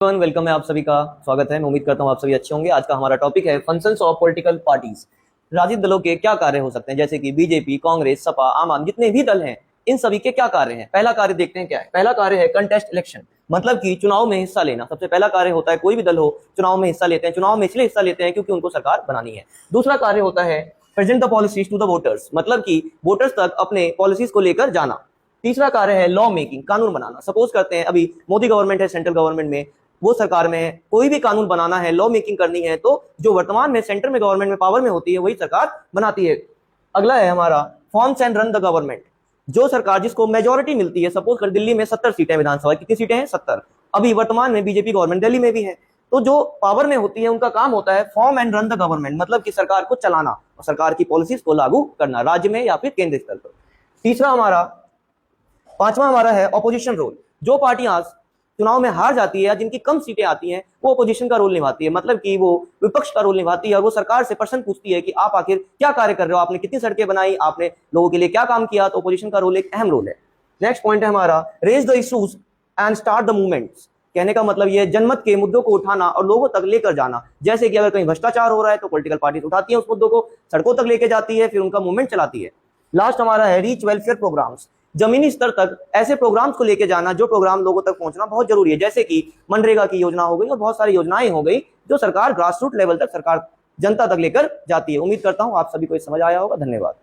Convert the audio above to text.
Welcome है, आप सभी का स्वागत है। मैं उम्मीद करता हूँ आप सभी अच्छे होंगे। आज का हमारा टॉपिक है फंक्शंस ऑफ पॉलिटिकल पार्टीज। राजनीतिक दलों के क्या कार्य हो सकते हैं, जैसे कि बीजेपी, कांग्रेस, सपा, आम आदमी, जितने भी दल हैं इन सभी के क्या कार्य हैं। पहला कार्य देखते हैं क्या है। पहला कार्य है कंटेस्ट इलेक्शन, मतलब कि चुनाव में हिस्सा लेना। सबसे पहला कार्य होता है, कोई भी दल हो चुनाव में हिस्सा लेते हैं। चुनाव में इसलिए हिस्सा लेते हैं क्योंकि उनको सरकार बनानी है। दूसरा कार्य होता है present the policies to the voters, मतलब कि वोटर्स तक अपने पॉलिसीज को लेकर जाना। तीसरा कार्य है लॉ मेकिंग, कानून बनाना। सपोज करते हैं अभी मोदी गवर्नमेंट है, सेंट्रल गवर्नमेंट में, वो सरकार में कोई भी कानून बनाना है, लॉ मेकिंग करनी है, तो जो वर्तमान में सेंटर में गवर्नमेंट में पावर में होती है वही सरकार बनाती है। अगला है हमारा forms and run the government. जो सरकार जिसको मेजोरिटी मिलती है, सपोज कर दिल्ली में 70 सीटें विधानसभा, कितनी सीटें हैं? 70। अभी वर्तमान में बीजेपी गवर्नमेंट दिल्ली में भी है, तो जो पावर में होती है उनका काम होता है form and run the government, मतलब कि सरकार को चलाना और सरकार की पॉलिसीज को लागू करना राज्य में या फिर केंद्र स्तर पर। तीसरा हमारा, पांचवा हमारा है ऑपोजिशन रोल। जो पार्टियां चुनाव में हार जाती है या जिनकी कम सीटें आती हैं वो अपोजिशन का रोल निभाती है, मतलब कि वो विपक्ष का रोल निभाती है और वो सरकार से प्रश्न पूछती है कि आप आखिर क्या कार्य कर रहे हो, आपने कितनी सड़कें बनाई, आपने लोगों के लिए क्या काम किया। तो अपोजिशन का रोल एक अहम रोल है। नेक्स्ट पॉइंट है हमारा raise the issues and start the movements. कहने का मतलब ये जनमत के मुद्दों को उठाना और लोगों तक लेकर जाना। जैसे कि अगर कहीं भ्रष्टाचार हो रहा है तो पॉलिटिकल पार्टीज उठाती है उस मुद्दों को, सड़कों तक लेके जाती है, फिर उनका मूवमेंट चलाती है। लास्ट हमारा है रीच वेलफेयर प्रोग्राम्स। जमीनी स्तर तक ऐसे प्रोग्राम्स को लेके जाना जो प्रोग्राम लोगों तक पहुंचना बहुत जरूरी है, जैसे कि मनरेगा की योजना हो गई और बहुत सारी योजनाएं हो गई जो सरकार ग्रास रूट लेवल तक सरकार जनता तक लेकर जाती है। उम्मीद करता हूं आप सभी को समझ आया होगा। धन्यवाद।